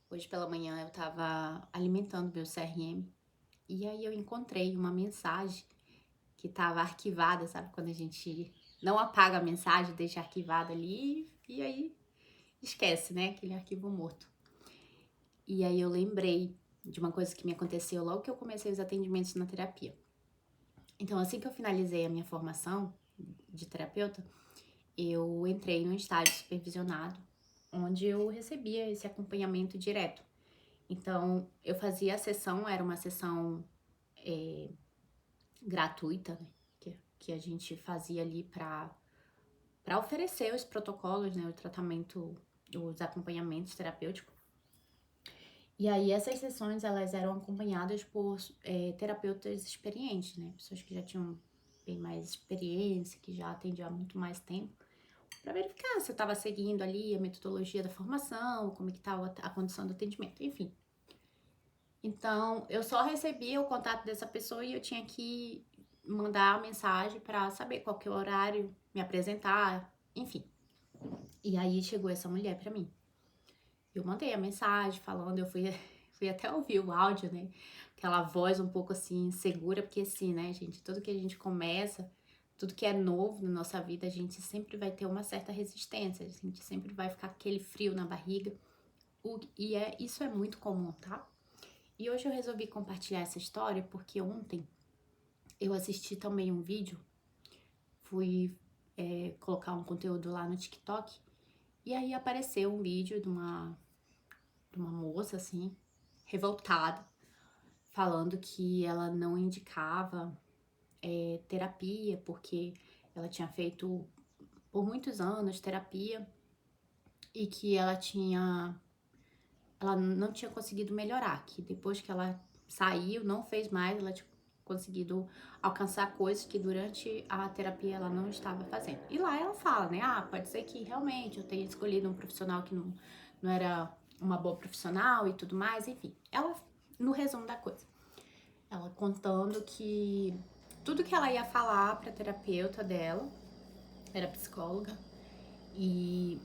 Hoje pela manhã eu estava alimentando meu CRM e aí eu encontrei uma mensagem que estava arquivada, sabe? Quando a gente não apaga a mensagem, deixa arquivada ali e aí esquece, né? Aquele arquivo morto. E aí eu lembrei de uma coisa que me aconteceu logo que eu comecei os atendimentos na terapia. Então, assim que eu finalizei a minha formação de terapeuta, eu entrei num estágio supervisionado, onde eu recebia esse acompanhamento direto. Então, eu fazia a sessão, era uma sessão gratuita, né? Que a gente fazia ali para oferecer os protocolos, né? O tratamento, os acompanhamentos terapêuticos. E aí, essas sessões, elas eram acompanhadas por terapeutas experientes, né? Pessoas que já tinham bem mais experiência, que já atendiam há muito mais tempo, para verificar se eu estava seguindo ali a metodologia da formação, como é que estava a condição do atendimento, enfim. Então, eu só recebia o contato dessa pessoa e eu tinha que mandar a mensagem para saber qual que é o horário, me apresentar, enfim. E aí chegou essa mulher para mim. Eu mandei a mensagem falando, eu fui, fui até ouvir o áudio, né? Aquela voz um pouco assim, segura, porque assim, né, gente, tudo que a gente começa, tudo que é novo na nossa vida, a gente sempre vai ter uma certa resistência, a gente sempre vai ficar aquele frio na barriga. Isso é muito comum, tá? E hoje eu resolvi compartilhar essa história porque ontem eu assisti também um vídeo, fui colocar um conteúdo lá no TikTok, e aí apareceu um vídeo de uma moça, assim, revoltada, falando que ela não indicava terapia, porque ela tinha feito por muitos anos terapia e que ela não tinha conseguido melhorar, que depois que ela saiu, não fez mais, ela tinha conseguido alcançar coisas que durante a terapia ela não estava fazendo. E lá ela fala, né? Ah, pode ser que realmente eu tenha escolhido um profissional que não era uma boa profissional e tudo mais, enfim. Ela, no resumo da coisa, ela contando que tudo que ela ia falar pra terapeuta dela, era psicóloga, e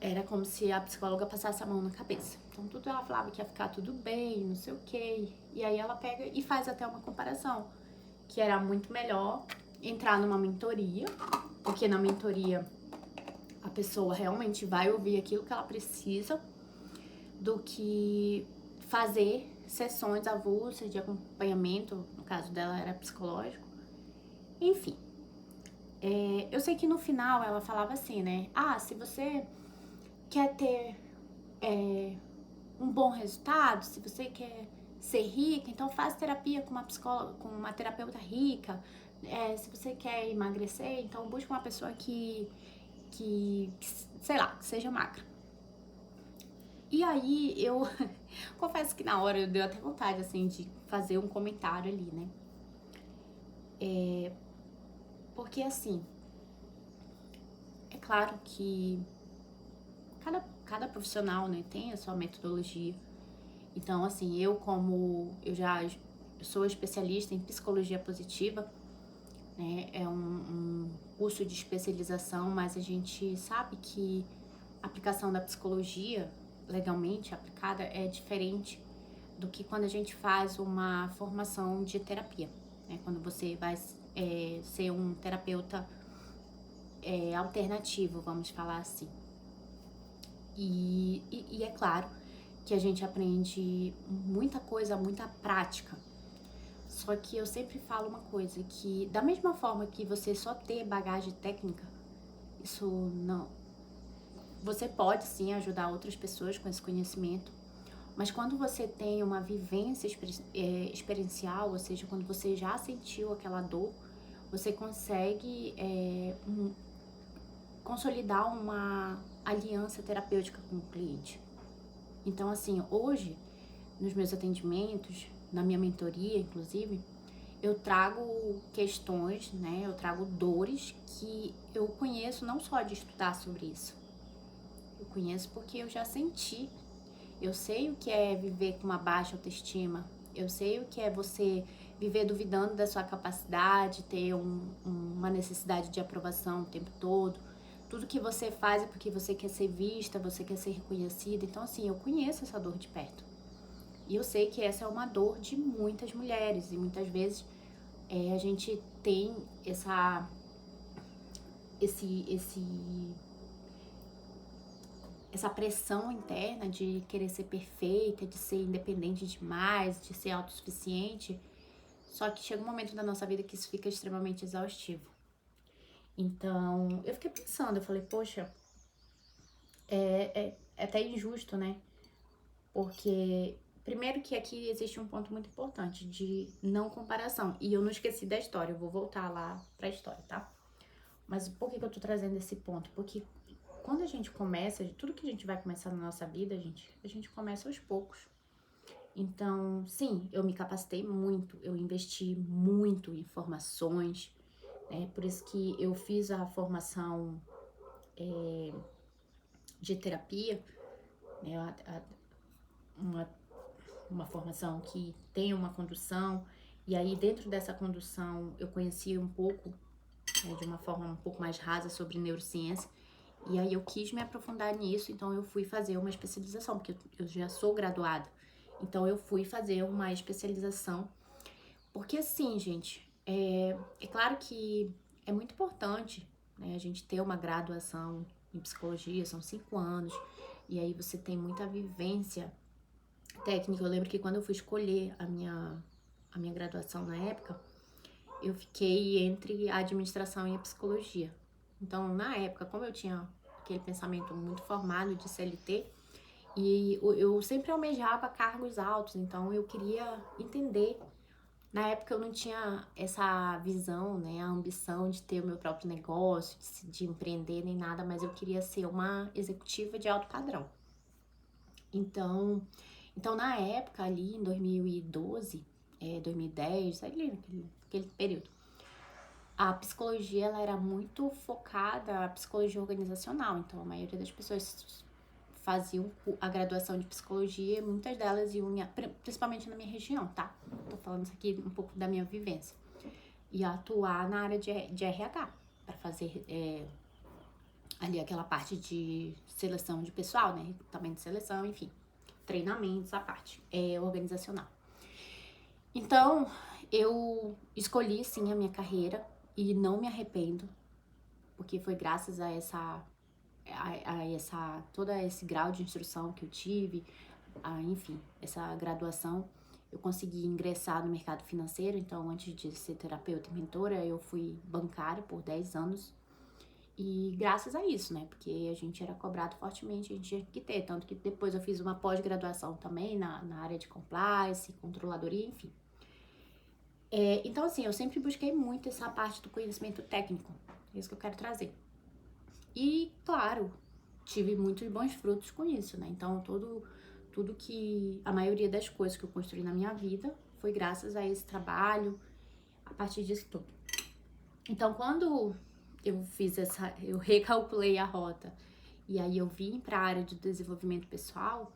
era como se a psicóloga passasse a mão na cabeça. Então tudo ela falava que ia ficar tudo bem, não sei o quê. E aí ela pega e faz até uma comparação, que era muito melhor entrar numa mentoria, porque na mentoria a pessoa realmente vai ouvir aquilo que ela precisa, do que fazer sessões avulsas de acompanhamento, no caso dela era psicológico. Enfim, eu sei que no final ela falava assim, né? Ah, se você quer ter um bom resultado, se você quer ser rica, então faz terapia com uma psicóloga, com uma terapeuta rica. Se você quer emagrecer, então busca uma pessoa que sei lá, que seja magra. E aí eu confesso que na hora eu dei até vontade, assim, de fazer um comentário ali, né? Porque assim, é claro que cada profissional, né, tem a sua metodologia. Então, assim, eu já sou especialista em psicologia positiva, né? É um curso de especialização, mas a gente sabe que a aplicação da psicologia, legalmente aplicada, é diferente do que quando a gente faz uma formação de terapia, né? Quando você vai ser um terapeuta alternativo, vamos falar assim. E é claro que a gente aprende muita coisa, muita prática. Só que eu sempre falo uma coisa, que da mesma forma que você só ter bagagem técnica, isso não. Você pode sim ajudar outras pessoas com esse conhecimento, mas quando você tem uma vivência experiencial, ou seja, quando você já sentiu aquela dor, você consegue consolidar uma aliança terapêutica com o cliente. Então, assim, hoje, nos meus atendimentos, na minha mentoria, inclusive, eu trago questões, né? Eu trago dores que eu conheço não só de estudar sobre isso. Eu conheço porque eu já senti. Eu sei o que é viver com uma baixa autoestima. Eu sei o que é você viver duvidando da sua capacidade, ter uma necessidade de aprovação o tempo todo. tudo que você faz é porque você quer ser vista, você quer ser reconhecida. Então, assim, eu conheço essa dor de perto. E eu sei que essa é uma dor de muitas mulheres. E muitas vezes a gente tem essa pressão interna de querer ser perfeita, de ser independente demais, de ser autossuficiente. Só que chega um momento da nossa vida que isso fica extremamente exaustivo. Então, eu fiquei pensando, eu falei, poxa, é até injusto, né? Porque, primeiro que aqui existe um ponto muito importante de não comparação. E eu não esqueci da história, eu vou voltar lá pra história, tá? Mas por que eu tô trazendo esse ponto? Porque quando a gente começa, tudo que a gente vai começar na nossa vida, a gente começa aos poucos. Então, sim, eu me capacitei muito, eu investi muito em formações, né? Por isso que eu fiz a formação de terapia, né? Uma formação que tem uma condução, e aí dentro dessa condução eu conheci um pouco, né, de uma forma um pouco mais rasa sobre neurociência, e aí eu quis me aprofundar nisso, então eu fui fazer uma especialização, porque eu já sou graduada, então eu fui fazer uma especialização, porque assim, gente, é claro que é muito importante, né, a gente ter uma graduação em psicologia, são 5 anos, e aí você tem muita vivência técnica. Eu lembro que quando eu fui escolher a minha graduação na época, eu fiquei entre a administração e a psicologia. Então, na época, como eu tinha aquele pensamento muito formado de CLT, e eu sempre almejava cargos altos, então eu queria entender. Na época eu não tinha essa visão, né, a ambição de ter o meu próprio negócio, de empreender nem nada, mas eu queria ser uma executiva de alto padrão. Então na época ali, em 2012, 2010, ali naquele período, a psicologia ela era muito focada, a psicologia organizacional. Então a maioria das pessoas faziam a graduação de psicologia, muitas delas iam, principalmente na minha região, tá? Tô falando isso aqui um pouco da minha vivência. E atuar na área de RH, para fazer ali aquela parte de seleção de pessoal, né? Recrutamento de seleção, enfim, treinamentos, a parte organizacional. Então, eu escolhi sim a minha carreira e não me arrependo, porque foi graças a todo esse grau de instrução que eu tive, enfim, essa graduação, eu consegui ingressar no mercado financeiro. Então, antes de ser terapeuta e mentora, eu fui bancária por 10 anos. E graças a isso, né? Porque a gente era cobrado fortemente, a gente tinha que ter. Tanto que depois eu fiz uma pós-graduação também na área de compliance, controladoria, enfim. Então, assim, eu sempre busquei muito essa parte do conhecimento técnico. É isso que eu quero trazer. E, claro, tive muitos bons frutos com isso, né? Então, tudo que... A maioria das coisas que eu construí na minha vida foi graças a esse trabalho, a partir disso tudo. Então, quando eu recalculei a rota e aí eu vim para a área de desenvolvimento pessoal,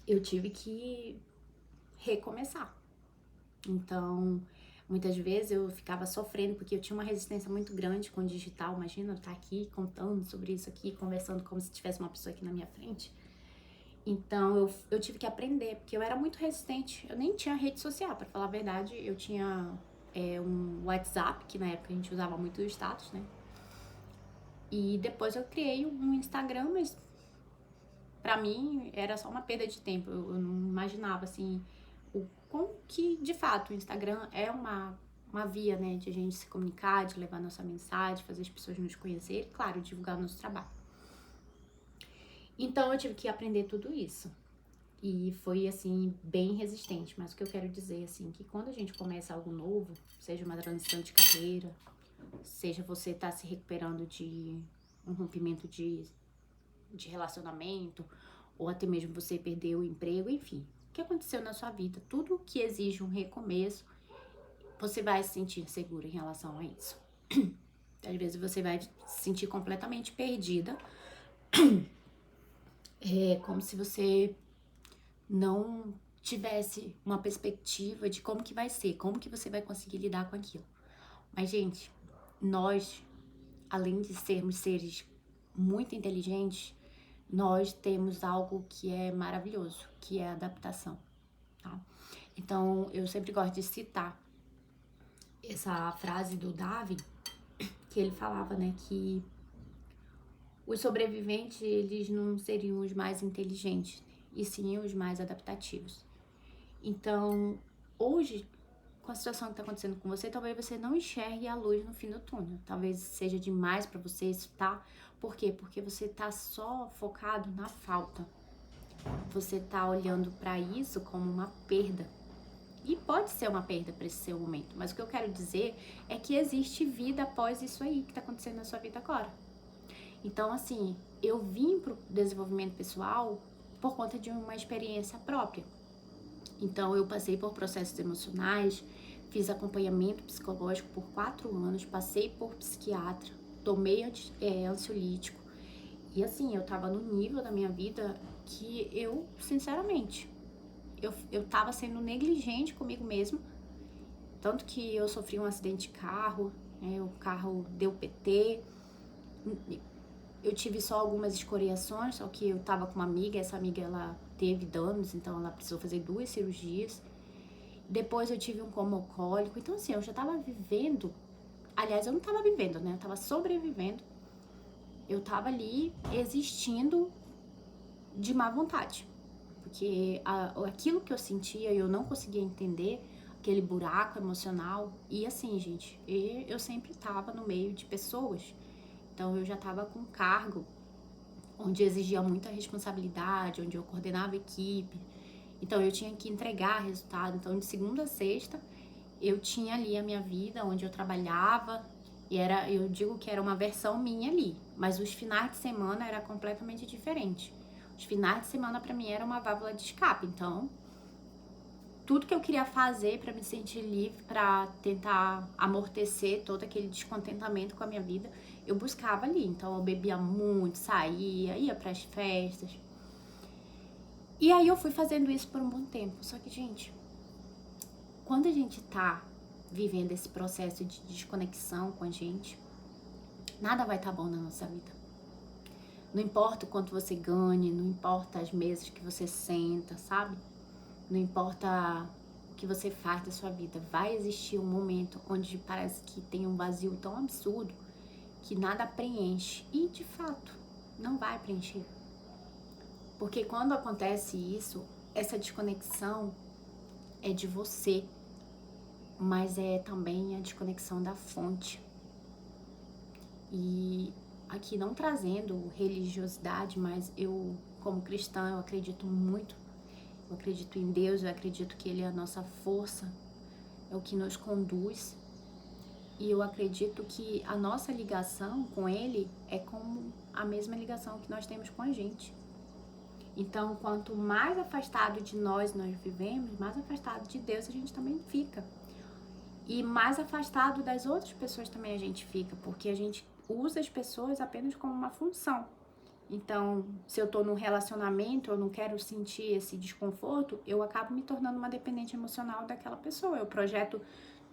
eu tive que recomeçar. Então, muitas vezes eu ficava sofrendo porque eu tinha uma resistência muito grande com o digital. Imagina eu estar aqui contando sobre isso aqui, conversando como se tivesse uma pessoa aqui na minha frente. Então, eu tive que aprender, porque eu era muito resistente. Eu nem tinha rede social, para falar a verdade. Eu tinha um WhatsApp, que na época a gente usava muito o status, né? E depois eu criei um Instagram, mas pra mim era só uma perda de tempo. Eu não imaginava, assim, como que, de fato, o Instagram é uma via, né, de a gente se comunicar, de levar nossa mensagem, fazer as pessoas nos conhecerem e, claro, divulgar o nosso trabalho. Então, eu tive que aprender tudo isso. E foi, assim, bem resistente. Mas o que eu quero dizer, assim, que quando a gente começa algo novo, seja uma transição de carreira, seja você tá se recuperando de um rompimento de relacionamento, ou até mesmo você perdeu o emprego, enfim. O que aconteceu na sua vida, tudo que exige um recomeço, você vai se sentir segura em relação a isso. Às vezes você vai se sentir completamente perdida, como se você não tivesse uma perspectiva de como que vai ser, como que você vai conseguir lidar com aquilo. Mas, gente, nós além de sermos seres muito inteligentes, nós temos algo que é maravilhoso, que é a adaptação, tá? Então, eu sempre gosto de citar essa frase do Darwin, que ele falava, né, que os sobreviventes, eles não seriam os mais inteligentes, e sim os mais adaptativos. Então, hoje, com a situação que está acontecendo com você, talvez você não enxergue a luz no fim do túnel. Talvez seja demais para você isso, tá? Por quê? Porque você tá só focado na falta. Você tá olhando para isso como uma perda. E pode ser uma perda para esse seu momento, mas o que eu quero dizer é que existe vida após isso aí que tá acontecendo na sua vida agora. Então, assim, eu vim pro desenvolvimento pessoal por conta de uma experiência própria. Então, eu passei por processos emocionais, fiz acompanhamento psicológico por 4 anos, passei por psiquiatra, tomei ansiolítico. E assim, eu tava no nível da minha vida que eu, sinceramente, eu tava sendo negligente comigo mesma. Tanto que eu sofri um acidente de carro, né, o carro deu PT. Eu tive só algumas escoriações, só que eu tava com uma amiga, essa amiga ela teve danos, então ela precisou fazer 2 cirurgias. Depois eu tive um coma alcoólico, então assim, eu já tava vivendo, aliás, eu não tava vivendo, né, eu tava sobrevivendo. Eu tava ali existindo de má vontade, porque aquilo que eu sentia eu não conseguia entender, aquele buraco emocional. E assim, gente, eu sempre tava no meio de pessoas, então eu já tava com cargo onde exigia muita responsabilidade, onde eu coordenava equipe, então eu tinha que entregar resultado. Então, de segunda a sexta, eu tinha ali a minha vida, onde eu trabalhava, e eu digo que era uma versão minha ali, mas os finais de semana era completamente diferente. Os finais de semana para mim era uma válvula de escape, então tudo que eu queria fazer para me sentir livre, para tentar amortecer todo aquele descontentamento com a minha vida, eu buscava ali. Então eu bebia muito, saía, ia para as festas. E aí eu fui fazendo isso por um bom tempo. Só que, gente, quando a gente tá vivendo esse processo de desconexão com a gente, nada vai estar bom na nossa vida. Não importa o quanto você ganhe, não importa as mesas que você senta, sabe? Não importa o que você faz da sua vida, vai existir um momento onde parece que tem um vazio tão absurdo que nada preenche. E, de fato, não vai preencher. Porque quando acontece isso, essa desconexão é de você, mas é também a desconexão da fonte. E aqui não trazendo religiosidade, mas eu, como cristã, eu acredito muito. Eu acredito em Deus, eu acredito que Ele é a nossa força, é o que nos conduz. E eu acredito que a nossa ligação com Ele é como a mesma ligação que nós temos com a gente. Então, quanto mais afastado de nós vivemos, mais afastado de Deus a gente também fica. E mais afastado das outras pessoas também a gente fica, porque a gente usa as pessoas apenas como uma função. Então, se eu tô num relacionamento, eu não quero sentir esse desconforto, eu acabo me tornando uma dependente emocional daquela pessoa. Eu projeto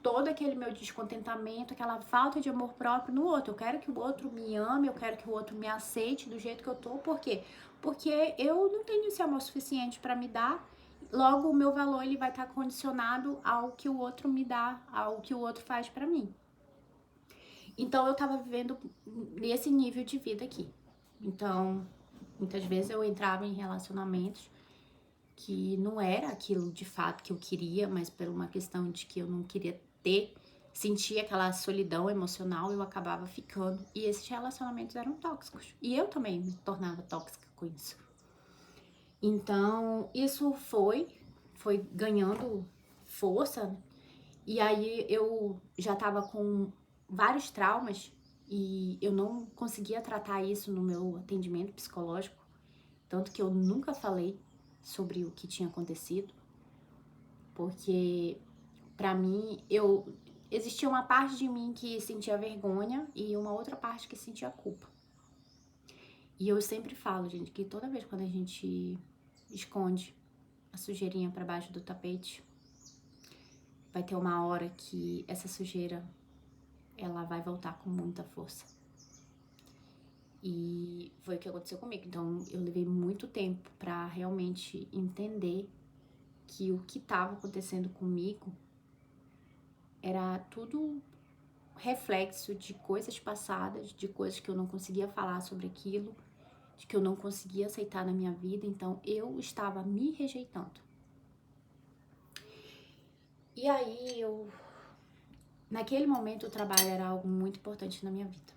todo aquele meu descontentamento, aquela falta de amor próprio no outro. Eu quero que o outro me ame, eu quero que o outro me aceite do jeito que eu tô. Por quê? Porque eu não tenho esse amor suficiente para me dar. Logo, o meu valor ele vai estar condicionado ao que o outro me dá, ao que o outro faz para mim. Então, eu tava vivendo nesse nível de vida aqui. Então, muitas vezes eu entrava em relacionamentos que não era aquilo de fato que eu queria, mas por uma questão de que eu não queria sentir aquela solidão emocional, eu acabava ficando. E esses relacionamentos eram tóxicos. E eu também me tornava tóxica com isso. Então, isso foi ganhando força. E aí eu já tava com vários traumas e eu não conseguia tratar isso no meu atendimento psicológico, tanto que eu nunca falei sobre o que tinha acontecido, porque pra mim existia uma parte de mim que sentia vergonha e uma outra parte que sentia culpa. E eu sempre falo, gente, que toda vez quando a gente esconde a sujeirinha pra baixo do tapete, vai ter uma hora que essa sujeira ela vai voltar com muita força. E foi o que aconteceu comigo. Então, eu levei muito tempo pra realmente entender que o que estava acontecendo comigo era tudo reflexo de coisas passadas, de coisas que eu não conseguia falar sobre aquilo, de que eu não conseguia aceitar na minha vida. Então, eu estava me rejeitando. E aí, naquele momento, o trabalho era algo muito importante na minha vida.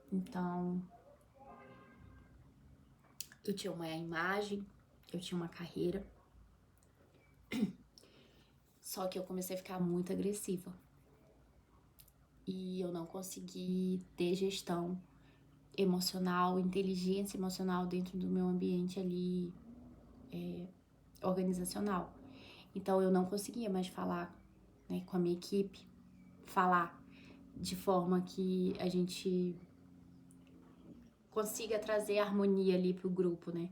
Então, eu tinha uma imagem, eu tinha uma carreira. Só que eu comecei a ficar muito agressiva. E eu não consegui ter gestão emocional, inteligência emocional dentro do meu ambiente ali organizacional. Então eu não conseguia mais falar, né, com a minha equipe, falar de forma que a gente consiga trazer harmonia ali pro grupo, né?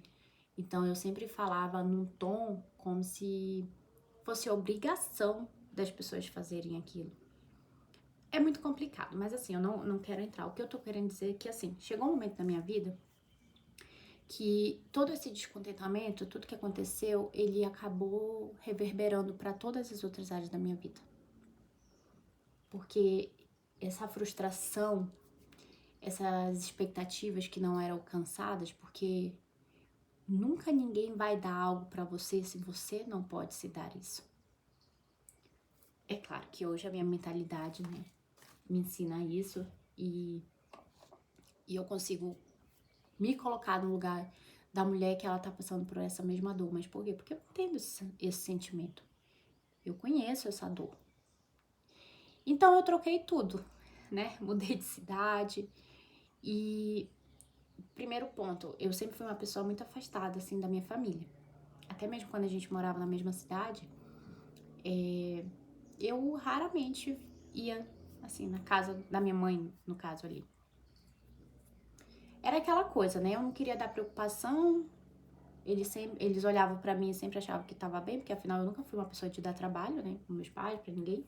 Então eu sempre falava num tom como se fosse obrigação das pessoas fazerem aquilo. É muito complicado, mas assim, eu não quero entrar. O que eu tô querendo dizer é que, assim, chegou um momento na minha vida que todo esse descontentamento, tudo que aconteceu, ele acabou reverberando para todas as outras áreas da minha vida. Porque essa frustração, essas expectativas que não eram alcançadas, porque nunca ninguém vai dar algo para você se você não pode se dar isso. É claro que hoje a minha mentalidade, né, me ensina isso e eu consigo me colocar no lugar da mulher que ela tá passando por essa mesma dor. Mas por quê? Porque eu entendo esse sentimento. Eu conheço essa dor. Então eu troquei tudo, né? Mudei de cidade e primeiro ponto, eu sempre fui uma pessoa muito afastada assim da minha família. Até mesmo quando a gente morava na mesma cidade, eu raramente ia assim na casa da minha mãe, no caso ali. Era aquela coisa, né? Eu não queria dar preocupação. Eles olhavam pra mim e sempre achavam que tava bem, porque afinal eu nunca fui uma pessoa de dar trabalho, né? Com meus pais, pra ninguém.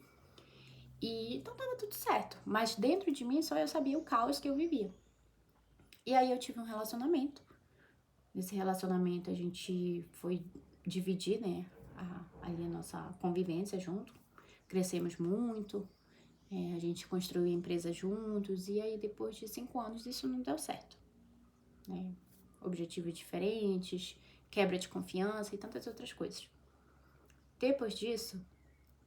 E então tava tudo certo. Mas dentro de mim só eu sabia o caos que eu vivia. E aí eu tive um relacionamento. Nesse relacionamento a gente foi dividir, né? Ali a nossa convivência junto. Crescemos muito. A gente construiu a empresa juntos. E aí depois de 5 anos isso não deu certo, né? Objetivos diferentes, quebra de confiança e tantas outras coisas. Depois disso,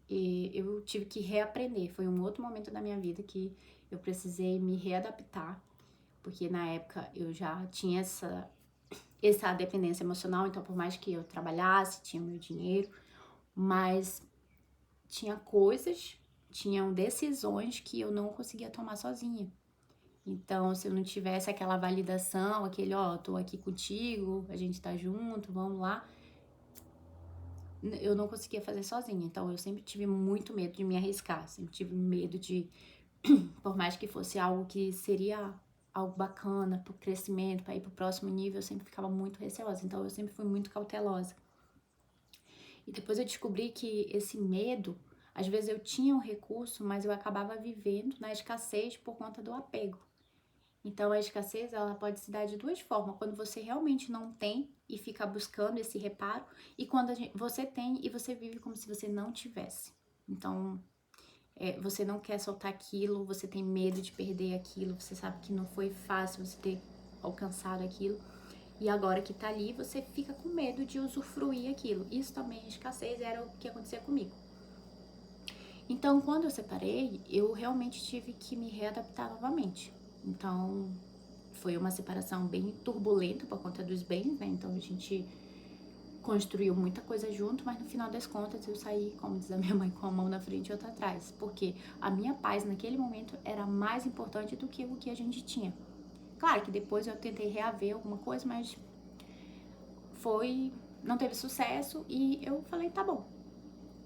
eu tive que reaprender. Foi um outro momento da minha vida que eu precisei me readaptar, porque na época eu já tinha essa dependência emocional, então por mais que eu trabalhasse, tinha meu dinheiro, mas tinha coisas, tinham decisões que eu não conseguia tomar sozinha. Então, se eu não tivesse aquela validação, aquele, ó, tô aqui contigo, a gente tá junto, vamos lá, eu não conseguia fazer sozinha. Então, eu sempre tive muito medo de me arriscar, sempre tive medo de, por mais que fosse algo que seria algo bacana pro crescimento, para ir pro próximo nível, eu sempre ficava muito receosa. Então, eu sempre fui muito cautelosa. E depois eu descobri que esse medo, às vezes eu tinha um recurso, mas eu acabava vivendo na escassez por conta do apego. Então, a escassez, ela pode se dar de duas formas. Quando você realmente não tem e fica buscando esse reparo, e quando você tem e você vive como se você não tivesse. Então, você não quer soltar aquilo, você tem medo de perder aquilo, você sabe que não foi fácil você ter alcançado aquilo. E agora que tá ali, você fica com medo de usufruir aquilo. Isso também é escassez, era o que acontecia comigo. Então, quando eu separei, eu realmente tive que me readaptar novamente. Então, foi uma separação bem turbulenta por conta dos bens, né? Então, a gente construiu muita coisa junto, mas no final das contas eu saí, como diz a minha mãe, com a mão na frente e outra atrás. Porque a minha paz naquele momento era mais importante do que o que a gente tinha. Claro que depois eu tentei reaver alguma coisa, mas não teve sucesso e eu falei, tá bom,